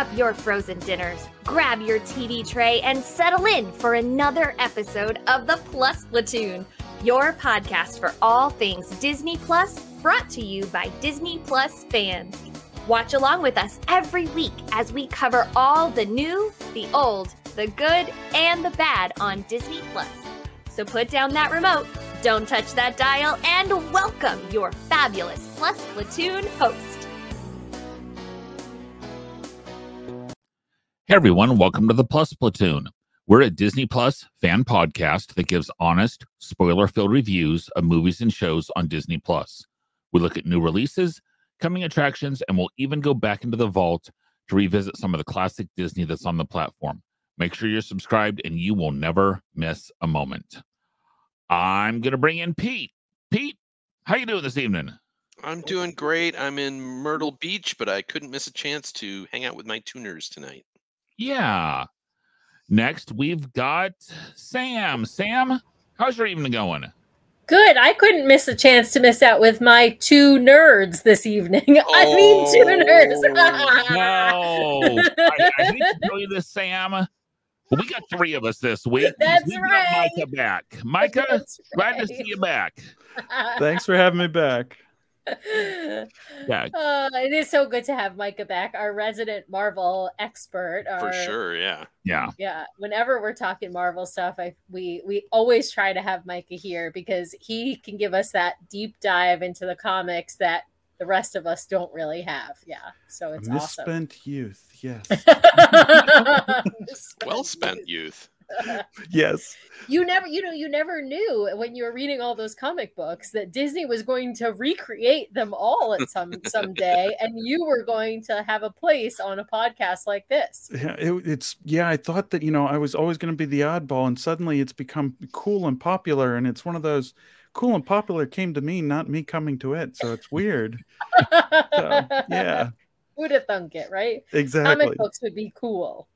up your frozen dinners, grab your TV tray, and settle in for another episode of the Plus Platoon, your podcast for all things Disney Plus, brought to you by Disney Plus fans. Watch along with us every week as we cover all the new, the old, the good, and the bad on Disney Plus. So put down that remote, don't touch that dial, and welcome your fabulous Plus Platoon host. Hey everyone, welcome to the Plus Platoon. We're a Disney Plus fan podcast that gives honest, spoiler-filled reviews of movies and shows on Disney Plus. We look at new releases, coming attractions, and we'll even go back into the vault to revisit some of the classic Disney that's on the platform. Make sure you're subscribed and you will never miss a moment. I'm going to bring in Pete. Pete, how you doing this evening? I'm doing great. I'm in Myrtle Beach, but I couldn't miss a chance to hang out with my tuners tonight. Yeah. Next, we've got Sam. Sam, how's your evening going? Good. I couldn't miss a chance to miss out with my two nerds this evening. I mean, tuners. No. I hate to tell you this, Sam, but we got three of us this week. That's We've right. got Micah back. Micah, That's glad to right. see you back. Thanks for having me back. Yeah. It is so good to have Micah back, our resident Marvel expert. For sure, yeah. Yeah. Yeah, whenever we're talking Marvel stuff, we always try to have Micah here because he can give us that deep dive into the comics that the rest of us don't really have. Yeah, so it's awesome. Misspent youth, yes. Well spent youth. Yes. You never knew when you were reading all those comic books that Disney was going to recreate them all at someday, and you were going to have a place on a podcast like this. Yeah, I thought that, I was always going to be the oddball, and suddenly it's become cool and popular, and it's one of those cool and popular came to me, not me coming to it. So it's weird. So, yeah. Who'd have thunk it, right? Exactly. Comic books would be cool.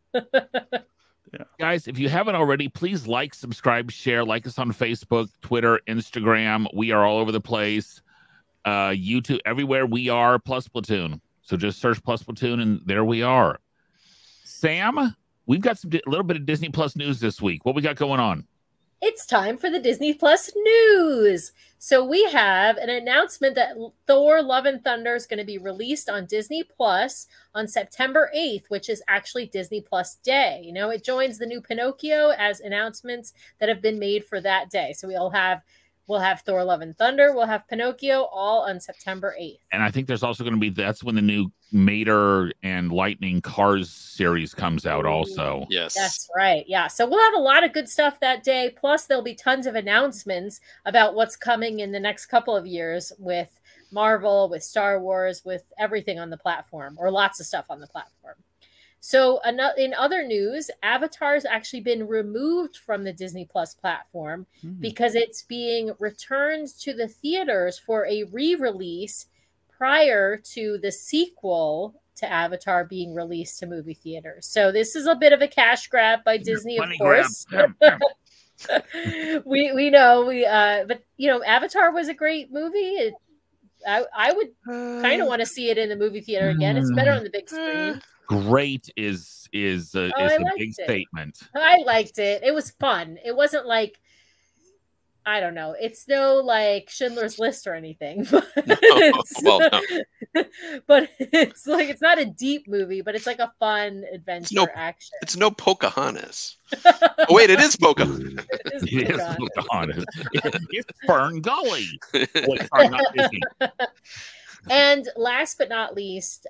Yeah. Guys, if you haven't already, please like, subscribe, share, like us on Facebook, Twitter, Instagram. We are all over the place. YouTube, everywhere we are, Plus Platoon. So just search Plus Platoon and there we are. Sam, we've got a little bit of Disney Plus news this week. What we got going on? It's time for the Disney Plus news. So we have an announcement that Thor: Love and Thunder is going to be released on Disney Plus on September 8th, which is actually Disney Plus Day. It joins the new Pinocchio as announcements that have been made for that day. So we'll have Thor: Love and Thunder, we'll have Pinocchio, all on September 8th. And I think there's also going to be, that's when the new Mater and Lightning Cars series comes out also. Yes. That's right. Yeah. So we'll have a lot of good stuff that day. Plus, there'll be tons of announcements about what's coming in the next couple of years with Marvel, with Star Wars, with everything on the platform, or lots of stuff on the platform. So in other news, Avatar's actually been removed from the Disney Plus platform because it's being returned to the theaters for a re-release prior to the sequel to Avatar being released to movie theaters. So this is a bit of a cash grab by Disney, of course. we know, but Avatar was a great movie. I would kind of want to see it in the movie theater again. It's better on the big screen. Great is a big statement. I liked it. It was fun. It wasn't like, I don't know. It's no like Schindler's List or anything. But but it's like, it's not a deep movie, but it's like a fun adventure action. It's no Pocahontas. Oh, wait, it is Pocahontas. It is Pocahontas. It's Fern Gully. Wait, sorry, not Disney. And last but not least,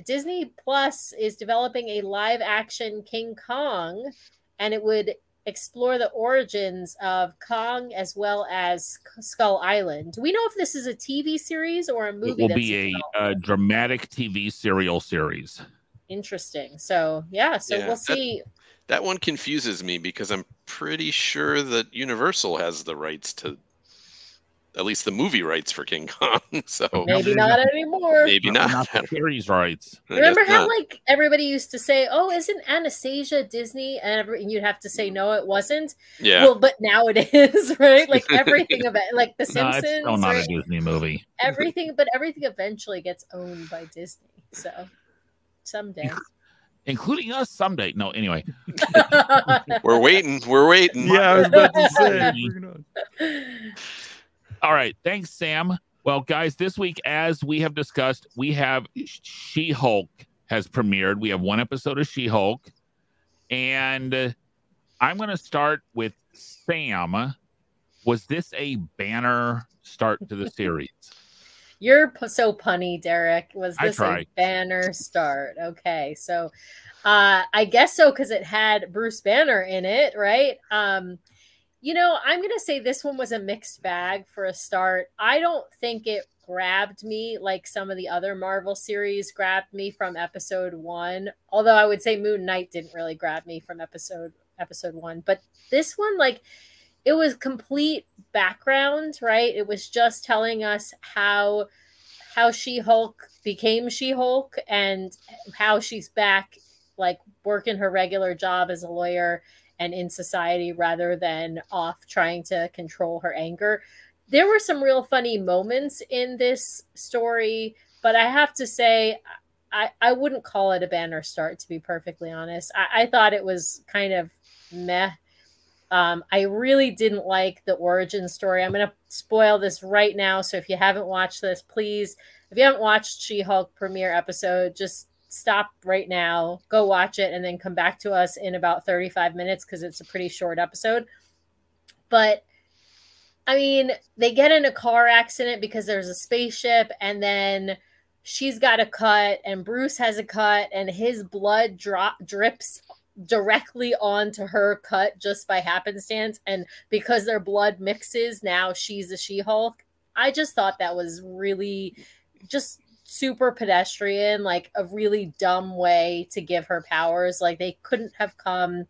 Disney Plus is developing a live-action King Kong, and it would explore the origins of Kong as well as Skull Island. Do we know if this is a TV series or a movie? It will be a dramatic TV serial series. Interesting. So, yeah, we'll see. That one confuses me because I'm pretty sure that Universal has the rights to, at least the movie rights for King Kong. So maybe not anymore. Maybe not. The series rights. Remember how like everybody used to say, "Oh, isn't Anastasia Disney?" And you'd have to say, "No, it wasn't." Yeah. Well, but now it is, right? Like everything of it, like The Simpsons. No, it's still not a Disney movie. Everything eventually gets owned by Disney. So someday. including us someday. No, anyway. We're waiting. We're waiting. Yeah, I was about to say. All right. Thanks, Sam. Well, guys, this week, as we have discussed, we have She-Hulk has premiered. We have one episode of She-Hulk. And I'm going to start with Sam. Was this a banner start to the series? You're so punny, Derek. Was this a banner start? Okay, so I guess so, because it had Bruce Banner in it, right? You know, I'm going to say this one was a mixed bag for a start. I don't think it grabbed me like some of the other Marvel series grabbed me from episode 1. Although I would say Moon Knight didn't really grab me from episode 1. But this one, like, it was complete background, right? It was just telling us how She-Hulk became She-Hulk and how she's back, like, working her regular job as a lawyer and in society rather than off trying to control her anger. There were some real funny moments in this story, but I have to say, I wouldn't call it a banner start, to be perfectly honest. I thought it was kind of meh. I really didn't like the origin story. I'm going to spoil this right now. So if you haven't watched this, please, if you haven't watched She-Hulk premiere episode, just stop right now, go watch it, and then come back to us in about 35 minutes because it's a pretty short episode. But I mean, they get in a car accident because there's a spaceship, and then she's got a cut and Bruce has a cut and his blood drips directly onto her cut just by happenstance. And because their blood mixes, now she's a She-Hulk. I just thought that was really just super pedestrian, like a really dumb way to give her powers. Like, they couldn't have come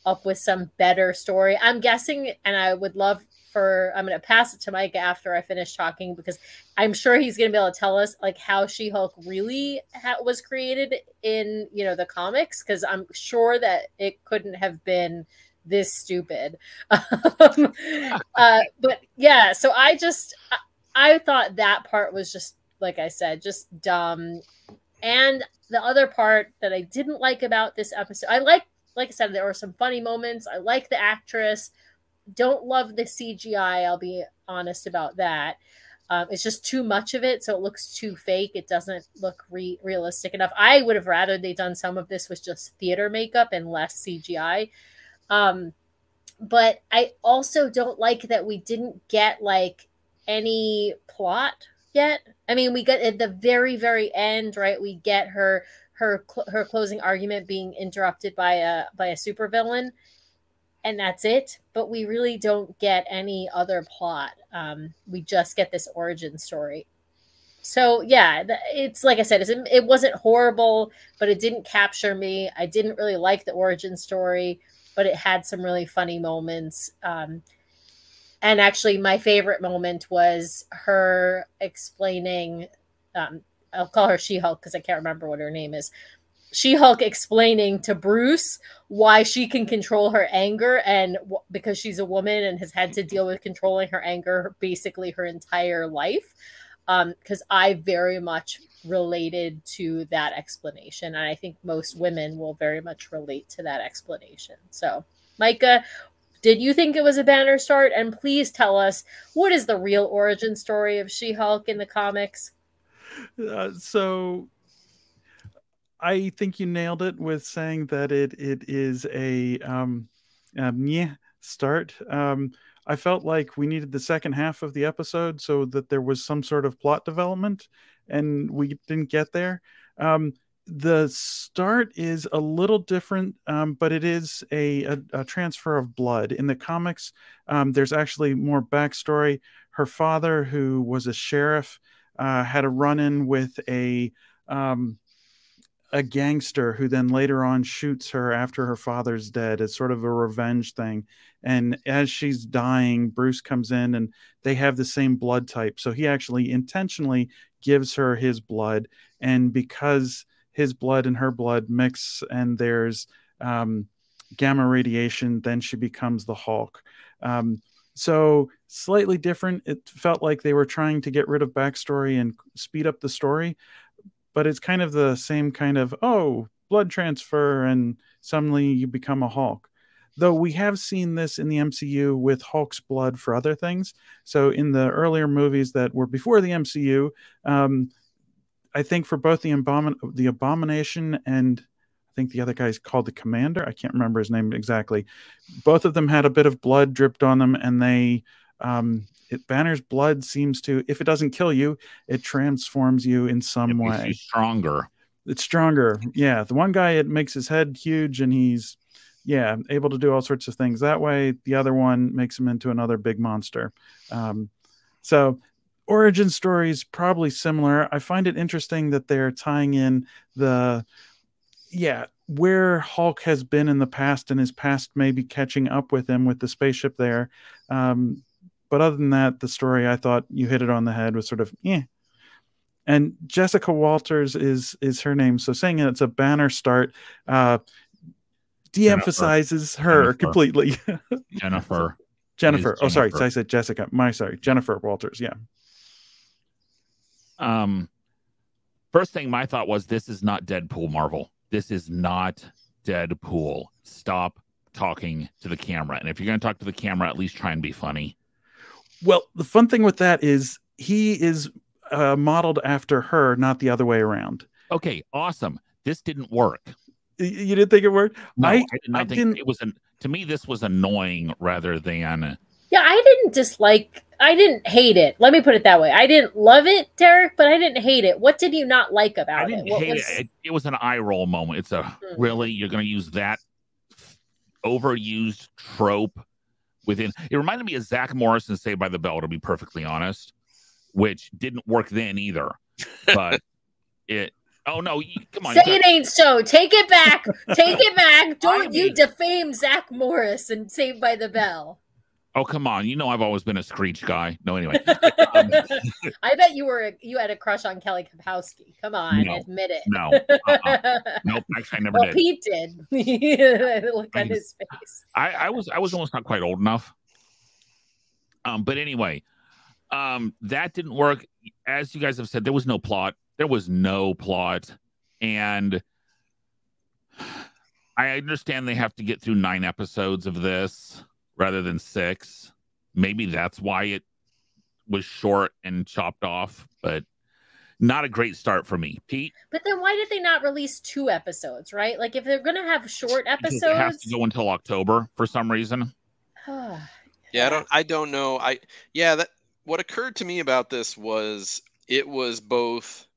up with some better story. I'm guessing, and I would love for, I'm going to pass it to Mike after I finish talking, because I'm sure he's going to be able to tell us like how She-Hulk really was created in, you know, the comics, because I'm sure that it couldn't have been this stupid. But yeah, so I thought that part was just, like I said, just dumb. And the other part that I didn't like about this episode, like I said, there were some funny moments. I like the actress. Don't love the CGI. I'll be honest about that. It's just too much of it, so it looks too fake. It doesn't look realistic enough. I would have rather they done some of this with just theater makeup and less CGI. But I also don't like that we didn't get like any plot yet. I mean, we got at the very, very end, right? We get her closing argument being interrupted by a supervillain, and that's it. But we really don't get any other plot. We just get this origin story. So yeah, it's like I said, it wasn't horrible, but it didn't capture me. I didn't really like the origin story, but it had some really funny moments. And actually, my favorite moment was her explaining, I'll call her She-Hulk because I can't remember what her name is. She-Hulk explaining to Bruce why she can control her anger, and because she's a woman and has had to deal with controlling her anger basically her entire life. Because I very much related to that explanation. And I think most women will very much relate to that explanation. So, Micah, did you think it was a banner start? And please tell us, what is the real origin story of She-Hulk in the comics? So I think you nailed it with saying that it is a start. I felt like we needed the second half of the episode so that there was some sort of plot development, and we didn't get there. The start is a little different, but it is a transfer of blood. In the comics, there's actually more backstory. Her father, who was a sheriff, had a run-in with a gangster who then later on shoots her after her father's dead. It's sort of a revenge thing. And as she's dying, Bruce comes in and they have the same blood type. So he actually intentionally gives her his blood. And because his blood and her blood mix and there's gamma radiation, then she becomes the Hulk. So slightly different. It felt like they were trying to get rid of backstory and speed up the story. But it's kind of the same kind of, oh, blood transfer, and suddenly you become a Hulk. Though we have seen this in the MCU with Hulk's blood for other things. So in the earlier movies that were before the MCU, I think for both the Abomination and I think the other guy's called the Commander. I can't remember his name exactly. Both of them had a bit of blood dripped on them, and Banner's blood seems to, if it doesn't kill you, it transforms you in some way. Makes you stronger. It's stronger. Yeah. The one guy, it makes his head huge, and he's able to do all sorts of things that way. The other one makes him into another big monster. So origin stories probably similar. I find it interesting that they're tying in where Hulk has been in the past, and his past maybe catching up with him with the spaceship there. But other than that, the story, I thought you hit it on the head, was sort of And Jessica Walters is her name. So saying it's a Banner start de-emphasizes her completely. Jennifer. Oh, sorry. I said Jessica. Jennifer Walters. Yeah. First thing my thought was, this is not Deadpool, Marvel. This is not Deadpool. Stop talking to the camera. And if you're going to talk to the camera, at least try and be funny. Well, the fun thing with that is he is modeled after her, not the other way around. Okay, awesome. This didn't work. You didn't think it worked? No, I did not think it was. To me, this was annoying rather than. Yeah, I didn't hate it. Let me put it that way. I didn't love it, Derek, but I didn't hate it. What did you not like about it? It was an eye roll moment. It's really, you're going to use that overused trope within. It reminded me of Zach Morrison's Saved by the Bell, to be perfectly honest, which didn't work then either. But oh no, come on. Say it ain't so. Take it back. Take it back. Don't you defame Zach Morris and Saved by the Bell. Oh, come on. You know I've always been a Screech guy. No, anyway. I bet you had a crush on Kelly Kapowski. Come on, admit it. No. Nope, actually I never did. Pete did. Look on his face. I was almost not quite old enough. But anyway, that didn't work. As you guys have said, there was no plot. And I understand they have to get through 9 episodes of this rather than 6. Maybe that's why it was short and chopped off, but not a great start for me. Pete? But then why did they not release 2 episodes, right? Like, if they're going to have short episodes... It has to go until October for some reason. Yeah, I don't know. What occurred to me about this was it was both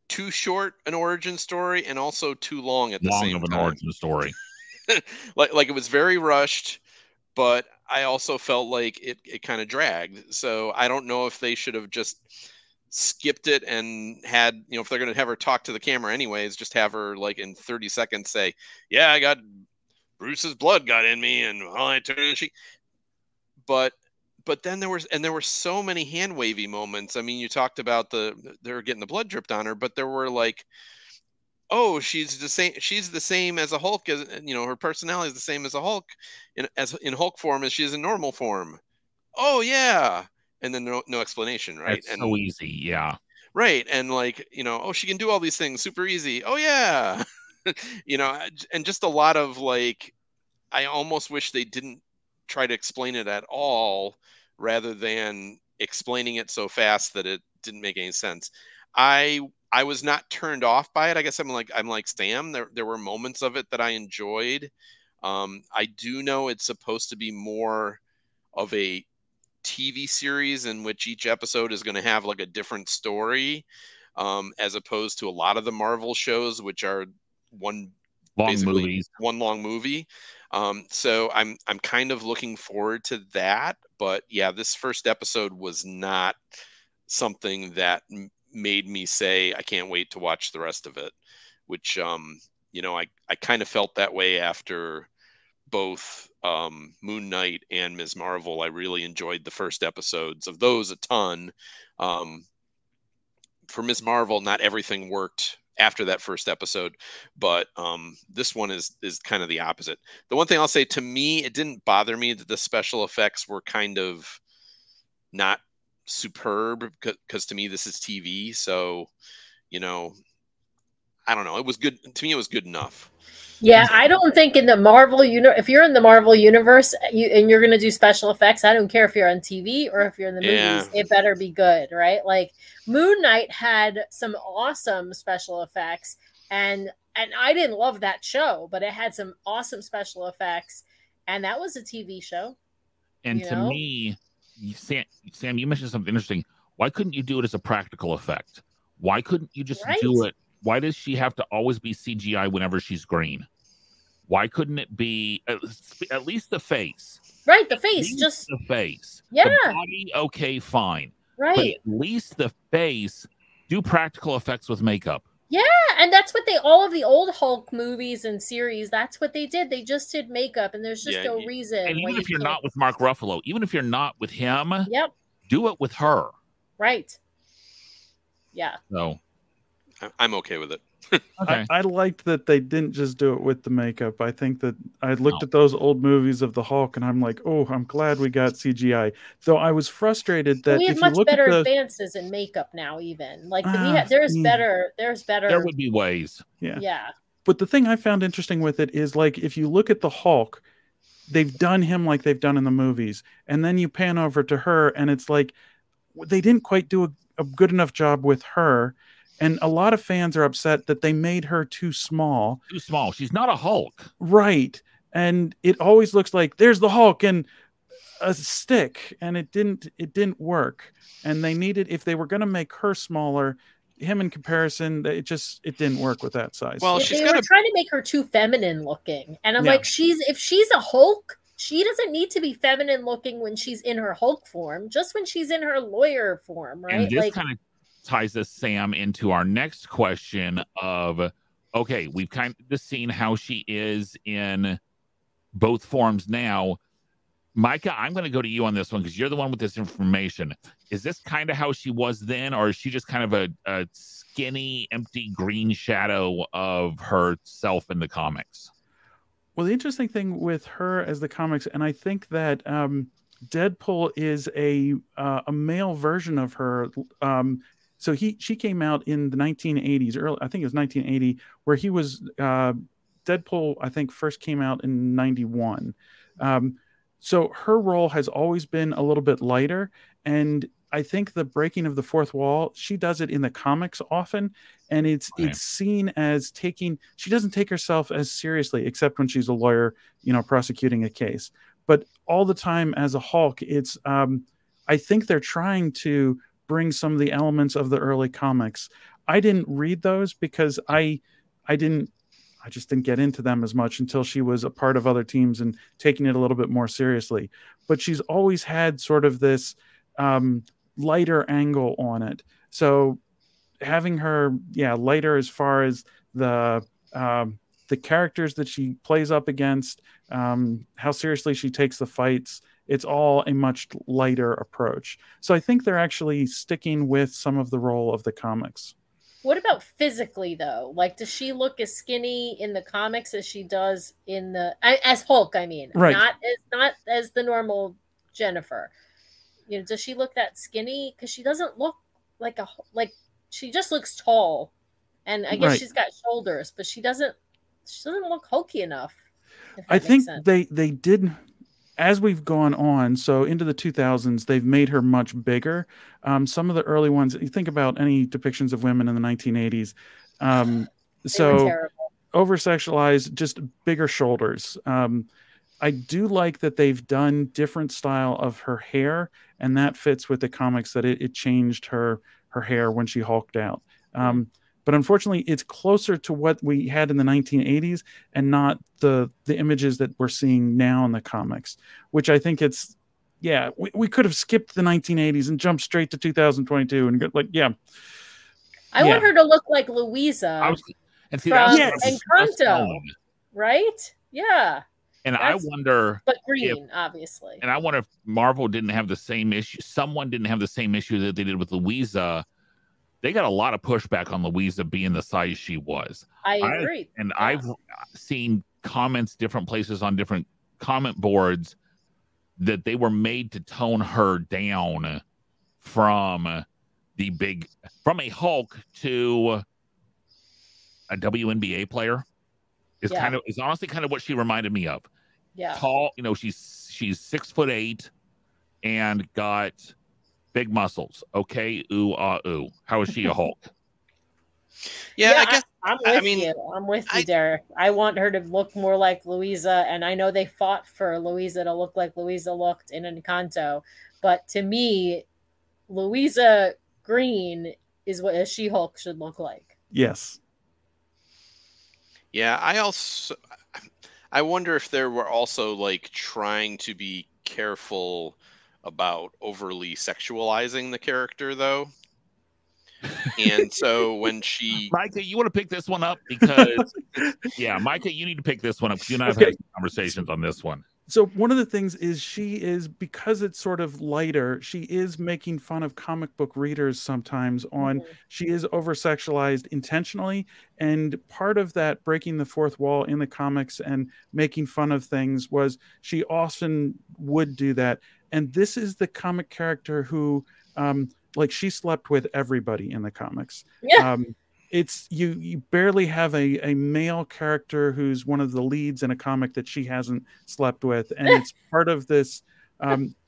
too short an origin story and also too long at the same time. Long of an origin story. like it was very rushed, but I also felt like it kind of dragged. So I don't know if they should have just skipped it and had, if they're going to have her talk to the camera anyways, just have her like in 30 seconds say, yeah, I got Bruce's blood got in me and I turned and she, but then there were so many hand wavy moments. I mean, you talked about they're getting the blood dripped on her, but there were like, oh, she's the same as a Hulk, as her personality is the same as a Hulk in Hulk form as she is in normal form. Oh yeah. And then no explanation, right? It's so easy, yeah. Right. And like, oh, she can do all these things super easy. Oh yeah. And just a lot of like, I almost wish they didn't try to explain it at all rather than explaining it so fast that it didn't make any sense. I was not turned off by it. I guess I'm like Sam. There were moments of it that I enjoyed. I do know it's supposed to be more of a TV series in which each episode is going to have like a different story, as opposed to a lot of the Marvel shows, which are one long movie. So I'm kind of looking forward to that. But yeah, this first episode was not something that made me say I can't wait to watch the rest of it, which I kind of felt that way after both Moon Knight and Ms. Marvel. I really enjoyed the first episodes of those a ton. For Ms. Marvel, not everything worked after that first episode, but this one is kind of the opposite. The one thing I'll say, to me, it didn't bother me that the special effects were kind of not superb, because to me this is TV, so I don't know. It was good to me. It was good enough. Yeah, I don't think in the Marvel if you're in the Marvel universe and you're going to do special effects, I don't care if you're on TV or if you're in the movies, it better be good, right? Like Moon Knight had some awesome special effects, and I didn't love that show, but it had some awesome special effects, and that was a TV show. And to me, Sam, you mentioned something interesting. Why couldn't you do it as a practical effect? Why couldn't you just do it? Why does she have to always be CGI whenever she's green? Why couldn't it be at least the face? Right, the face, just the face. Yeah. The body, okay, fine. Right. But at least the face, do practical effects with makeup. Yeah, and that's what all of the old Hulk movies and series, that's what they did. They just did makeup, and there's just no reason. And even if you're not with Mark Ruffalo, even if you're not with him, do it with her. Right. Yeah. So I'm okay with it. Okay. I liked that they didn't just do it with the makeup. I think that I looked at those old movies of the Hulk, and I'm like, oh, I'm glad we got CGI. Though I was frustrated that we have if much you look better at advances in makeup now. Even like there's better. There would be ways. Yeah. But the thing I found interesting with it is, like, if you look at the Hulk, they've done him like they've done in the movies, and then you pan over to her, and it's like they didn't quite do a good enough job with her. And a lot of fans are upset that they made her too small. Too small. She's not a Hulk. Right. And it always looks like there's the Hulk and a stick, and it didn't work. And they needed, if they were going to make her smaller, him in comparison, it didn't work with that size. Well, they were trying to make her too feminine looking. And I'm like, if she's a Hulk, she doesn't need to be feminine looking when she's in her Hulk form, just when she's in her lawyer form, right? And this kind of ties us, Sam, into our next question of, okay, we've kind of seen how she is in both forms now. Micah, I'm going to go to you on this one because you're the one with this information. Is this kind of how she was then, or is she just kind of a skinny, empty green shadow of herself in the comics? Well, the interesting thing with her as the comics, and I think that Deadpool is a male version of her. So she came out in the 1980s, I think it was 1980, where he was Deadpool, I think, first came out in 91. So her role has always been a little bit lighter. And I think the breaking of the fourth wall, she does it in the comics often. And it's seen as she doesn't take herself as seriously, except when she's a lawyer, prosecuting a case. But all the time as a Hulk, it's, I think they're trying to bring some of the elements of the early comics. I didn't read those because I just didn't get into them as much until she was a part of other teams and taking it a little bit more seriously. But she's always had sort of this lighter angle on it. So having her, lighter as far as the characters that she plays up against, how seriously she takes the fights, it's all a much lighter approach. So I think they're actually sticking with some of the role of the comics. What about physically, though? Like, does she look as skinny in the comics as she does as Hulk? I mean, right? Not as the normal Jennifer. Does she look that skinny? Because she doesn't look like she just looks tall, and I guess she's got shoulders, but she doesn't look hulky enough. I think they did. As we've gone on, so into the 2000s, they've made her much bigger. Some of the early ones, you think about any depictions of women in the 1980s. So over-sexualized, just bigger shoulders. I do like that they've done different style of her hair, and that fits with the comics that it changed her hair when she hulked out. But unfortunately, it's closer to what we had in the 1980s and not the images that we're seeing now in the comics, which I think we could have skipped the 1980s and jumped straight to 2022 and get I want her to look like Louisa from Encanto, right? Yeah. And I wonder, but green, obviously. And I wonder if Marvel didn't have the same issue. Someone didn't have the same issue that they did with Louisa. They got a lot of pushback on Louisa being the size she was. I agree. I've seen comments different places on different comment boards that they were made to tone her down from a Hulk to a WNBA player. Is honestly kind of what she reminded me of. Yeah. Tall, she's 6'8" and got big muscles. Okay, ooh, ooh. How is she a Hulk? Yeah, I guess I'm with you, Derek. I want her to look more like Louisa, and I know they fought for Louisa to look like Louisa looked in Encanto, but to me, Louisa Green is what a She-Hulk should look like. Yes. Yeah, I wonder if there were also like trying to be careful about overly sexualizing the character, though. And so when she, Micah, you want to pick this one up? Because Micah, you need to pick this one up because you and I have had conversations on this one. So one of the things is because it's sort of lighter, she is making fun of comic book readers sometimes she is over-sexualized intentionally. And part of that breaking the fourth wall in the comics and making fun of things was she often would do that. And this is the comic character who, like, she slept with everybody in the comics. Yeah. It's you barely have a male character who's one of the leads in a comic that she hasn't slept with, and it's part of this.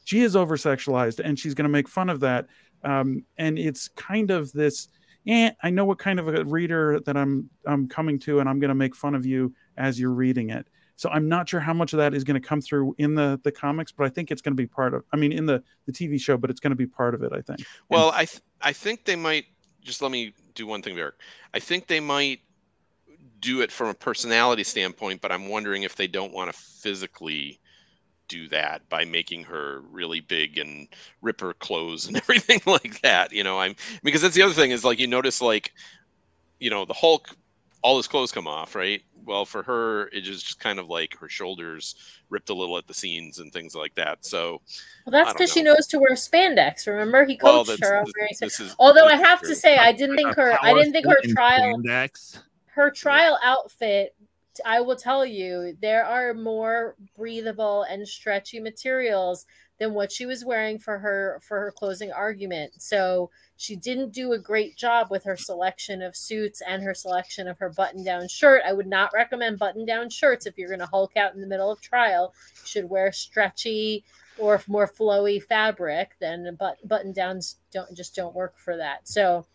She is over sexualized, and she's going to make fun of that. And it's kind of this. I know what kind of a reader that I'm coming to, and I'm going to make fun of you as you're reading it. So I'm not sure how much of that is going to come through in the comics, but I think it's going to be part of. I mean, in the TV show, but it's going to be part of it, I think. Well, I think they might. Just let me do one thing, Eric. I think they might do it from a personality standpoint, but I'm wondering if they don't want to physically do that by making her really big and rip her clothes and everything like that. Because that's the other thing is, like, you notice, like, the Hulk, all his clothes come off, right? Well, for her, it is just kind of like her shoulders ripped a little at the seams and things like that. So, well, that's because she knows to wear spandex. Remember, he coached her. Although I have to say, I didn't think her trial outfit. I will tell you, there are more breathable and stretchy materials than what she was wearing for her closing argument. So she didn't do a great job with her selection of suits and her selection of her button-down shirt. I would not recommend button-down shirts if you're going to Hulk out in the middle of trial. You should wear stretchy or more flowy fabric. Then button-downs don't work for that. So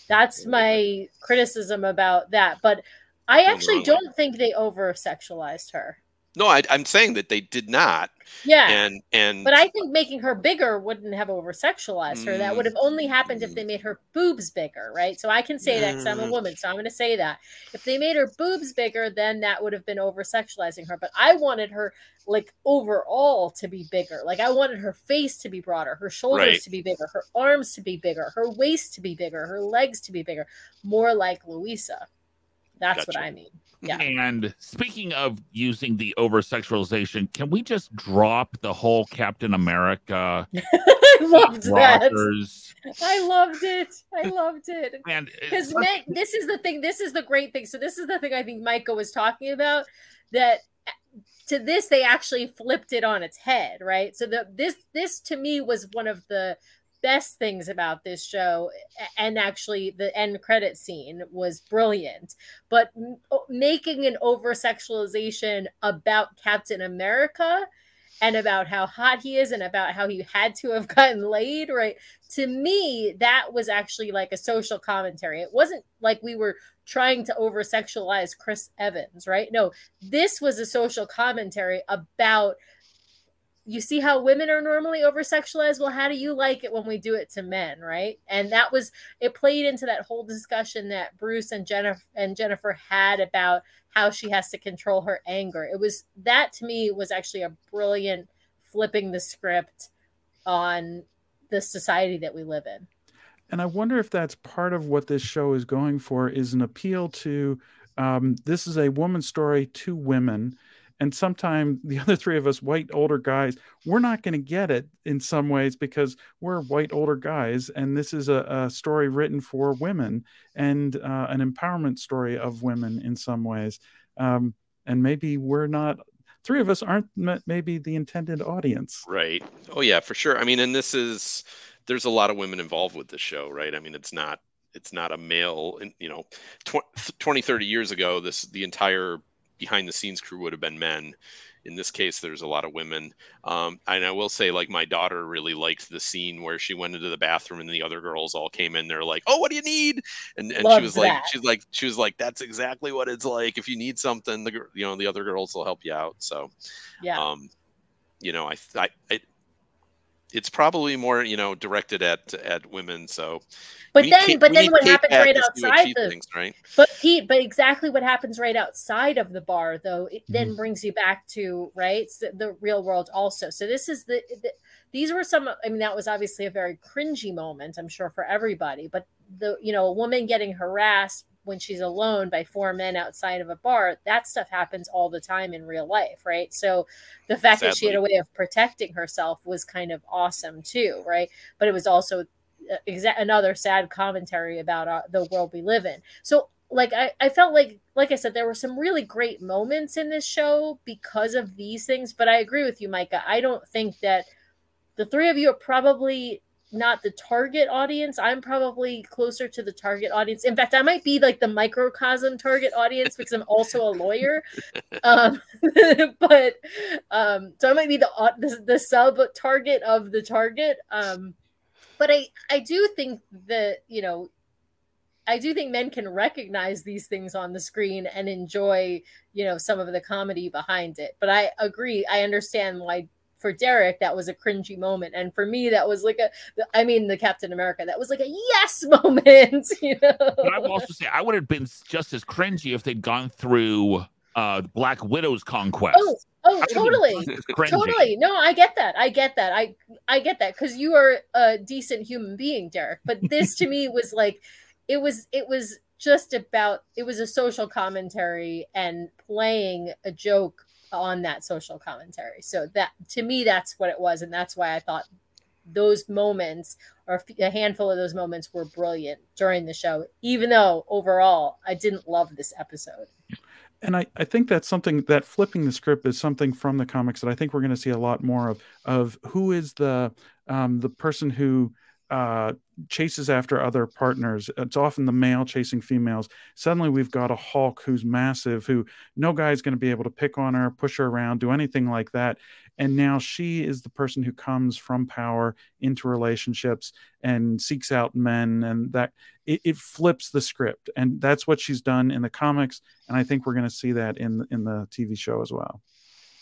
that's my criticism about that. But I actually don't think they over-sexualized her. No, I'm saying that they did not. Yeah. And but I think making her bigger wouldn't have over-sexualized her. That would have only happened if they made her boobs bigger, right? So I can say that because I'm a woman, so I'm going to say that. If they made her boobs bigger, then that would have been over-sexualizing her. But I wanted her, like, overall to be bigger. Like, I wanted her face to be broader, her shoulders to be bigger, her arms to be bigger, her waist to be bigger, her legs to be bigger. More like Louisa. That's what I mean. Yeah. And speaking of using the over-sexualization, can we just drop the whole Captain America? I loved rockers? that. I loved it. And because this is the thing. This is the great thing. So this is the thing I think Micah was talking about. That to this they actually flipped it on its head, right? So this to me was one of the best things about this show, and actually the end credit scene was brilliant, but making an over-sexualization about Captain America and about how hot he is and about how he had to have gotten laid, right? To me, that was actually like a social commentary. It wasn't like we were trying to over-sexualize Chris Evans, right? No, this was a social commentary about, you see how women are normally over-sexualized? Well, how do you like it when we do it to men, right? And it played into that whole discussion that Bruce and Jennifer had about how she has to control her anger. That to me was actually a brilliant flipping the script on the society that we live in. And I wonder if that's part of what this show is going for, is an appeal to, this is a woman's story to women. And sometimes the other three of us, white older guys, we're not going to get it in some ways because we're white older guys. And this is a story written for women and an empowerment story of women in some ways. And maybe we're not, three of us aren't maybe the intended audience. Right. Oh, yeah, for sure. I mean, and there's a lot of women involved with this show, right? I mean, it's not it's not a male, and 20, 30 years ago, the entire behind the scenes crew would have been men. In this case, there's a lot of women. And I will say, like, my daughter really liked the scene where she went into the bathroom and the other girls all came in. They're like, "Oh, what do you need?" And she was like, "That's exactly what it's like. If you need something, the other girls will help you out." So, Yeah. It's probably more, directed at women. So, But then what Kate happens back right to see what outside she the thinks, right? but Pete, but exactly what happens right outside of the bar, though, it then Mhm. brings you back to the real world also. So this is these were some. I mean, that was obviously a very cringy moment, I'm sure, for everybody. But a woman getting harassed when she's alone by four men outside of a bar, that stuff happens all the time in real life, right? So the fact that she had a way of protecting herself was kind of awesome too, right? But it was also another sad commentary about the world we live in. So like I felt like I said, there were some really great moments in this show because of these things. But I agree with you, Micah. I don't think that the three of you are probably not the target audience. I'm probably closer to the target audience. In fact, I might be like the microcosm target audience because I'm also a lawyer. But so I might be the sub target of the target. But I do think that, I do think men can recognize these things on the screen and enjoy, some of the comedy behind it. But I agree. I understand why for Derek, that was a cringy moment. And for me, that was like the Captain America, that was like a yes moment, But I will also say I would have been just as cringy if they'd gone through Black Widow's conquest. Oh, totally. Totally. No, I get that. I get that because you are a decent human being, Derek. But this to me was like, it was just about, it was a social commentary and playing a joke on that social commentary. So that, to me, that's what it was. And that's why I thought those moments, or a handful of those moments, were brilliant during the show, even though overall I didn't love this episode. And I think that's something that flipping the script is something from the comics that I think we're going to see a lot more of who is the person who chases after other partners. It's often the male chasing females. Suddenly we've got a Hulk who's massive, who no guy's going to be able to pick on her, push her around, do anything like that. And now she is the person who comes from power into relationships and seeks out men, and that it flips the script. And that's what she's done in the comics. And I think we're going to see that in the TV show as well.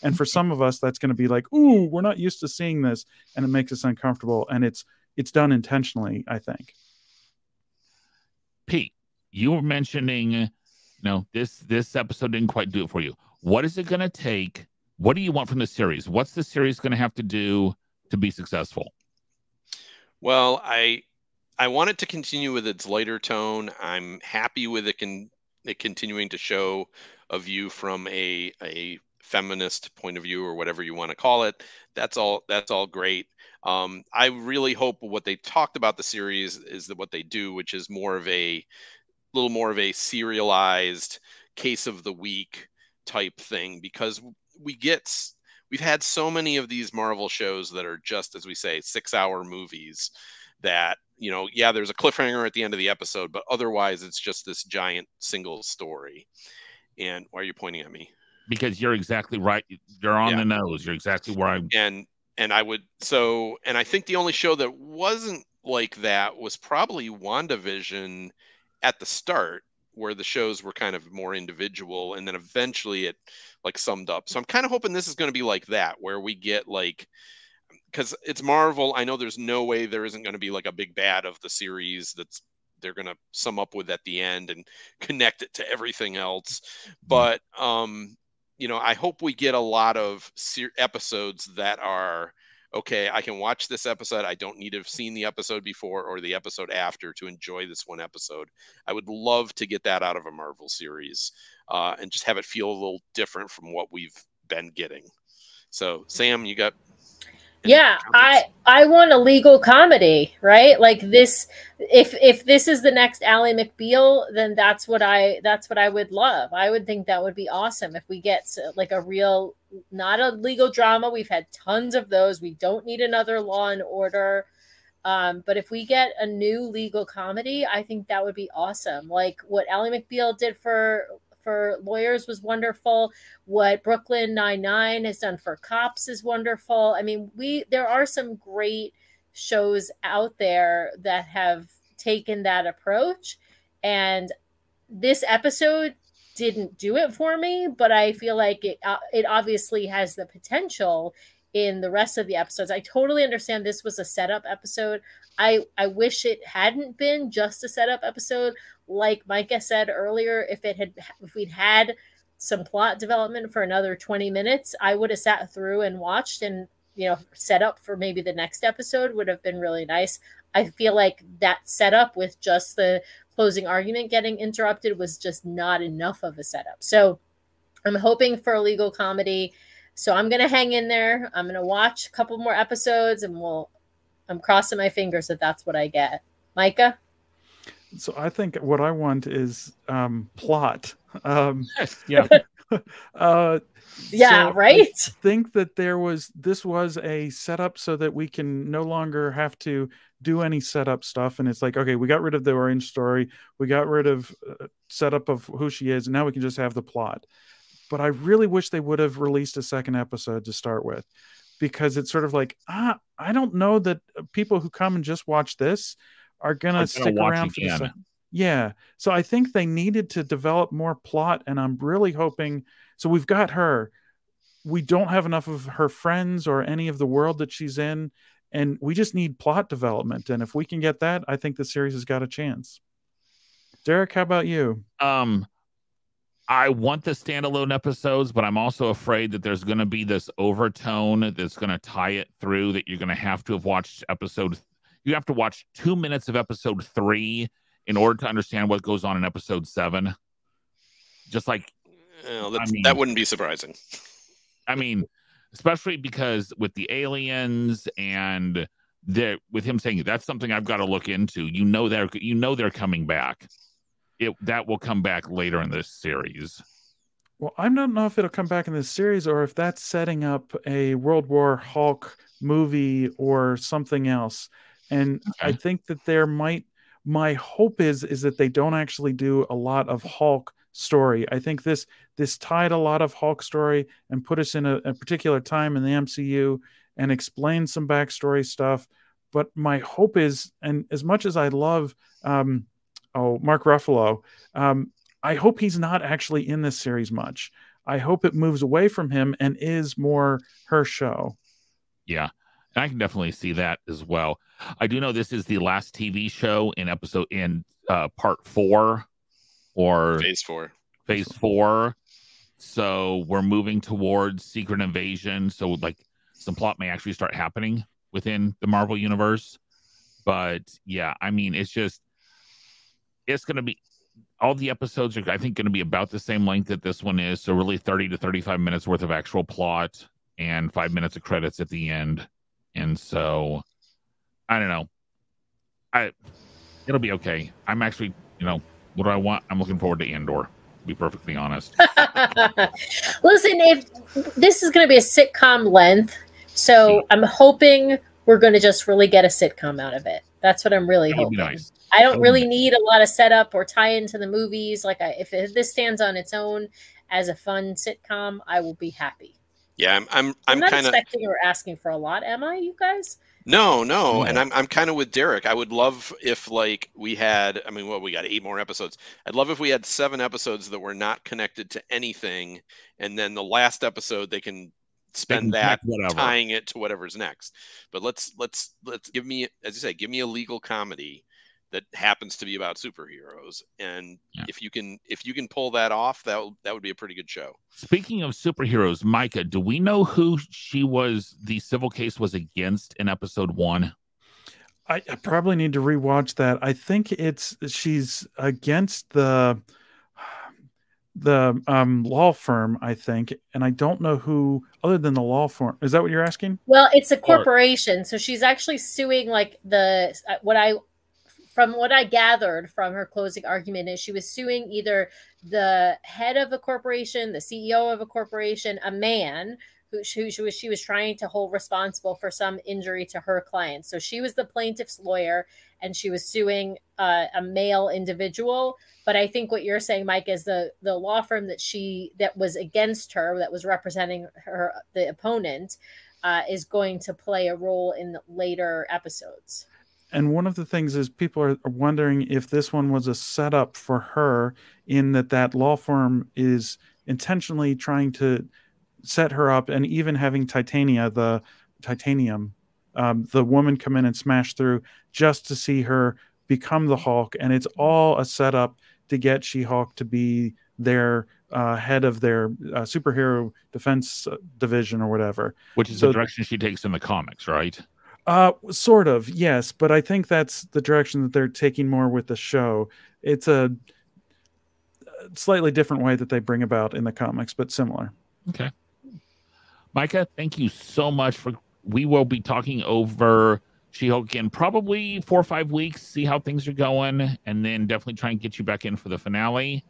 And for some of us, that's going to be like, ooh, we're not used to seeing this, and it makes us uncomfortable. And it's done intentionally, I think. Pete, you were mentioning, this episode didn't quite do it for you. What is it going to take? What do you want from the series? What's the series going to have to do to be successful? Well, I want it to continue with its lighter tone. I'm happy with it continuing to show a view from a feminist point of view, or whatever you want to call it. That's all great. I really hope what they talked about the series is that what they do, which is little more of a serialized case of the week type thing, because we've had so many of these Marvel shows that are just, as we say, 6-hour movies that, there's a cliffhanger at the end of the episode, but otherwise it's just this giant single story. And why are you pointing at me? Because you're exactly right. You're on the nose. You're exactly where I'm. And I think the only show that wasn't like that was probably WandaVision at the start, where the shows were kind of more individual, and then eventually it like summed up. So I'm kind of hoping this is going to be like that, where we get like, because it's Marvel, I know there's no way there isn't going to be like a big bad of the series they're going to sum up with at the end and connect it to everything else. But I hope we get a lot of episodes that are, okay, I can watch this episode. I don't need to have seen the episode before or the episode after to enjoy this one episode. I would love to get that out of a Marvel series, and just have it feel a little different from what we've been getting. So, Sam, you got... Yeah, I want a legal comedy, right? Like this, if this is the next Ally McBeal, then that's what I would love. I would think that would be awesome if we get like a real, not a legal drama. We've had tons of those. We don't need another Law and Order. But if we get a new legal comedy, I think that would be awesome. Like what Ally McBeal did for Lawyers was wonderful. What Brooklyn Nine-Nine has done for Cops is wonderful. I mean, there are some great shows out there that have taken that approach, and this episode didn't do it for me, but I feel like it obviously has the potential in the rest of the episodes. I totally understand this was a setup episode. I wish it hadn't been just a setup episode. Like Micah said earlier, if we'd had some plot development for another 20 minutes, I would have sat through and watched, and set up for maybe the next episode would have been really nice. I feel like that setup with just the closing argument getting interrupted was just not enough of a setup. So I'm hoping for a legal comedy. So I'm going to hang in there. I'm going to watch a couple more episodes, and I'm crossing my fingers that that's what I get. Micah? So I think what I want is plot. Yeah. Yeah, so right? I think that this was a setup so that we can no longer have to do any setup stuff. And it's like, okay, we got rid of the orange story. We got rid of setup of who she is. And now we can just have the plot. But I really wish they would have released a second episode to start with, because it's sort of like, I don't know that people who come and just watch this are going to stick around for the second. Yeah. So I think they needed to develop more plot, and I'm really hoping. So we've got her. We don't have enough of her friends or any of the world that she's in, and we just need plot development. And if we can get that, I think the series has got a chance. Derek, how about you? I want the standalone episodes, but I'm also afraid that there's going to be this overtone that's going to tie it through, that you're going to have watched you have to watch 2 minutes of episode 3 in order to understand what goes on in episode 7. Just like, that wouldn't be surprising. I mean, especially because with the aliens and with him saying that's something I've got to look into. They're coming back. That will come back later in this series. Well, I don't know if it'll come back in this series or if that's setting up a World War Hulk movie or something else. And okay. I think that my hope is that they don't actually do a lot of Hulk story. I think this tied a lot of Hulk story and put us in a particular time in the MCU and explain some backstory stuff. But my hope is, and as much as I love Mark Ruffalo, I hope he's not actually in this series much. I hope it moves away from him and is more her show. Yeah, and I can definitely see that as well. I do know this is the last TV show in part 4 or phase 4. So we're moving towards Secret Invasion. So like some plot may actually start happening within the Marvel universe. But yeah, I mean, it's going to be, all the episodes are, I think, going to be about the same length that this one is. So really 30 to 35 minutes worth of actual plot and 5 minutes of credits at the end. And so I don't know. It'll be okay. I'm actually, what do I want? I'm looking forward to Andor, to be perfectly honest. Listen, if this is going to be a sitcom length, so I'm hoping we're going to just really get a sitcom out of it. That's what I'm really hoping. Nice. I don't really need a lot of setup or tie into the movies. Like if this stands on its own as a fun sitcom, I will be happy. Yeah, I'm not kind of expecting or asking for a lot, am I, you guys? No, and I'm kind of with Derek. I would love if we had, we got 8 more episodes. I'd love if we had 7 episodes that were not connected to anything, and then the last episode they can spend that tying it to whatever's next. But let's give me, as you say, give me a legal comedy that happens to be about superheroes, and if you can pull that off, that would be a pretty good show. Speaking of superheroes, Micah, do we know who the civil case was against in episode 1? I probably need to rewatch that. I think she's against the law firm, I think, and I don't know who other than the law firm. Is that what you're asking? Well, it's a corporation, so she's actually suing from what I gathered from her closing argument is she was suing either the head of a corporation, the CEO of a corporation, a man who she was trying to hold responsible for some injury to her client. So she was the plaintiff's lawyer, and she was suing a male individual. But I think what you're saying, Mike, is the law firm that was against her, that was representing her, the opponent, is going to play a role in the later episodes. And one of the things is people are wondering if this one was a setup for her, in that law firm is intentionally trying to set her up, and even having the woman come in and smash through just to see her become the Hulk. And it's all a setup to get She-Hulk to be their head of their superhero defense division or whatever. Which is the direction she takes in the comics, right? Sort of, yes. But I think that's the direction that they're taking more with the show. It's a slightly different way that they bring about in the comics, but similar. Okay. Micah, thank you so much. We will be talking over She-Hulk in probably 4 or 5 weeks, see how things are going, and then definitely try and get you back in for the finale.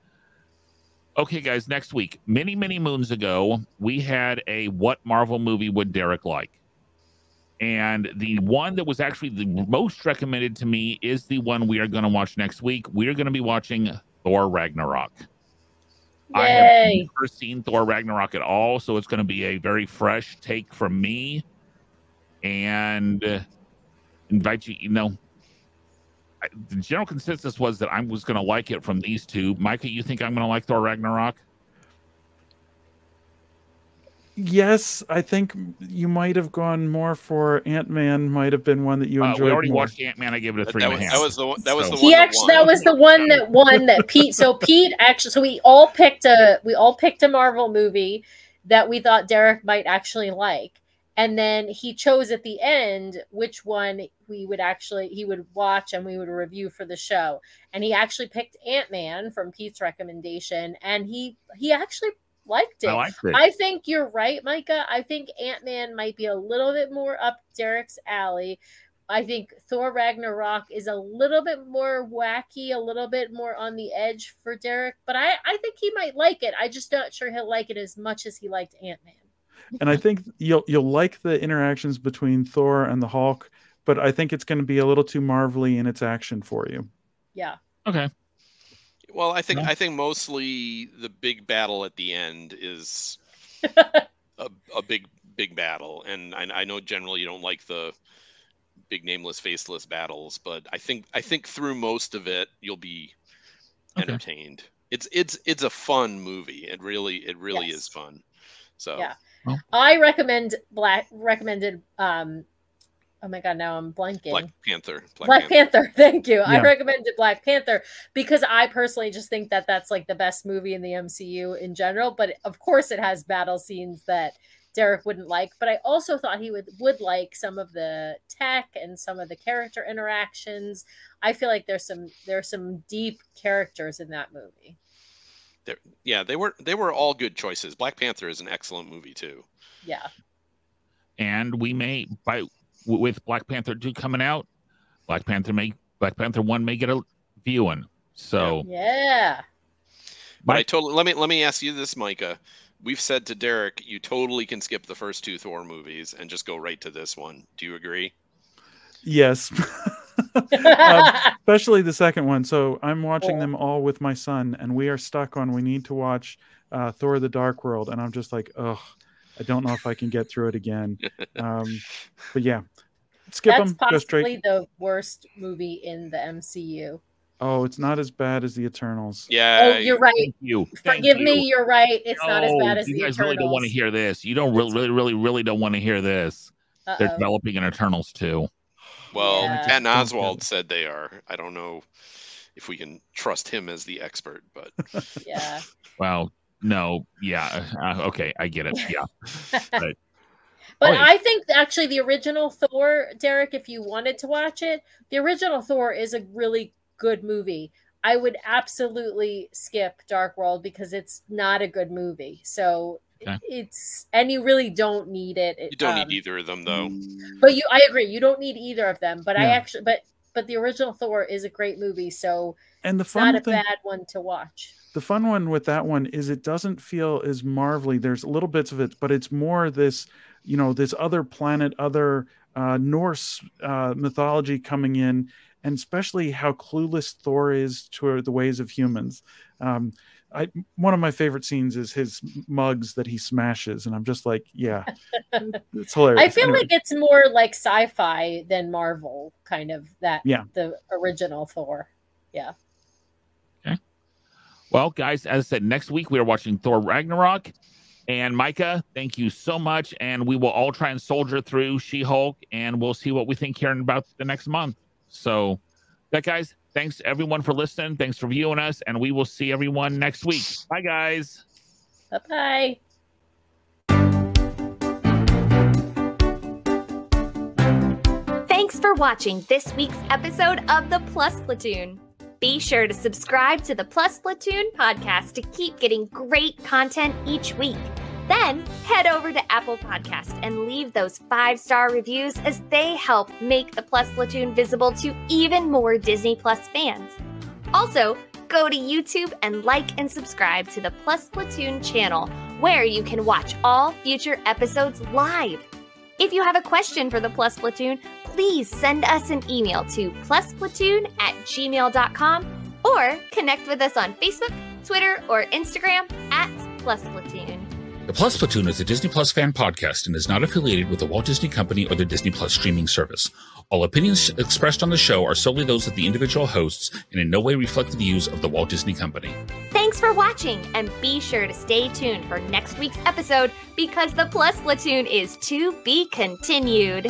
Okay, guys, next week, many, many moons ago, we had a What Marvel movie would Derek like? And the one that was actually the most recommended to me is the one we are going to watch next week. We are going to be watching Thor Ragnarok. Yay. I have never seen Thor Ragnarok at all, so it's going to be a very fresh take from me. And invite you, the general consensus was that I was going to like it from these two. Micah, you think I'm going to like Thor Ragnarok? Yes, I think you might have gone more for Ant-Man. Might have been one that you enjoyed. We already more. watched Ant-Man. I gave it a 3.5. That was the one. That was the one. That was the one that won. That Pete. So Pete actually. So we all picked a Marvel movie that we thought Derek might actually like, and then he chose at the end which one he would watch and we would review for the show. And he actually picked Ant-Man from Pete's recommendation, and he actually liked it. I liked it. I think you're right, Micah. I think Ant-Man might be a little bit more up Derek's alley. I think Thor Ragnarok is a little bit more wacky, a little bit more on the edge for Derek, but I think he might like it. I'm just not sure he'll like it as much as he liked Ant-Man. And I think you'll like the interactions between Thor and the Hulk, but I think it's going to be a little too Marvel-y in its action for you. Yeah. Okay. Well, I think mostly the big battle at the end is a big battle, and I know generally you don't like the big nameless, faceless battles, but I think through most of it you'll be entertained. Okay. It's a fun movie. It really yes. is fun. So yeah, well, I recommended. Oh my God, now I'm blanking. Black Panther. Black Panther. Thank you. Yeah. I recommended Black Panther because I personally just think that that's like the best movie in the MCU in general. But of course it has battle scenes that Derek wouldn't like. But I also thought he would like some of the tech and some of the character interactions. I feel like there's some deep characters in that movie. They were all good choices. Black Panther is an excellent movie too. Yeah. And we may with Black Panther 2 coming out, Black Panther 1 may get a viewing. So yeah. But let me ask you this, Micah. We've said to Derek, you totally can skip the first 2 Thor movies and just go right to this one. Do you agree? Yes. Especially the second one. So I'm watching them all with my son, and we are stuck on we need to watch Thor: The Dark World, and I'm just like, ugh. I don't know if I can get through it again. But yeah, skip them. Go straight. That's possibly the worst movie in the MCU. Oh, it's not as bad as the Eternals. Yeah. Oh, you're right. Forgive me. You're right. It's not as bad as the Eternals. You guys really don't want to hear this. You don't really don't want to hear this. They're developing an Eternals too. Well, Patton Oswalt said they are. I don't know if we can trust him as the expert, but yeah. Well. No, yeah, okay, I get it. Yeah, but I think actually the original Thor, Derek, if you wanted to watch it, the original Thor is a really good movie. I would absolutely skip Dark World because it's not a good movie. So and you really don't need it. You don't need either of them, though. But I agree, you don't need either of them. But but the original Thor is a great movie. So And the It's fun not a thing, bad one to watch. the fun one with that one is it doesn't feel as marvelly. There's little bits of it, but it's more this, this other planet, other Norse mythology coming in, and especially how clueless Thor is to the ways of humans. One of my favorite scenes is his mugs that he smashes, and I'm just like, yeah, it's hilarious. I feel like it's more like sci-fi than Marvel, kind of the original Thor. Yeah. Okay. Well, guys, as I said, next week we are watching Thor Ragnarok. And Micah, thank you so much. And we will all try and soldier through She-Hulk, and we'll see what we think here in about the next month. So, guys, thanks everyone for listening. Thanks for viewing us, and we will see everyone next week. Bye, guys. Bye-bye. Thanks for watching this week's episode of the Plus Platoon. Be sure to subscribe to the Plus Platoon podcast to keep getting great content each week. Then head over to Apple Podcast and leave those 5-star reviews, as they help make the Plus Platoon visible to even more Disney Plus fans. Also, go to YouTube and like and subscribe to the Plus Platoon channel, where you can watch all future episodes live. If you have a question for the Plus Platoon, please send us an email to plusplatoon@gmail.com, or connect with us on Facebook, Twitter, or Instagram @plusplatoon. The Plus Platoon is a Disney Plus fan podcast and is not affiliated with the Walt Disney Company or the Disney Plus streaming service. All opinions expressed on the show are solely those of the individual hosts and in no way reflect the views of the Walt Disney Company. Thanks for watching, and be sure to stay tuned for next week's episode, because the Plus Platoon is to be continued.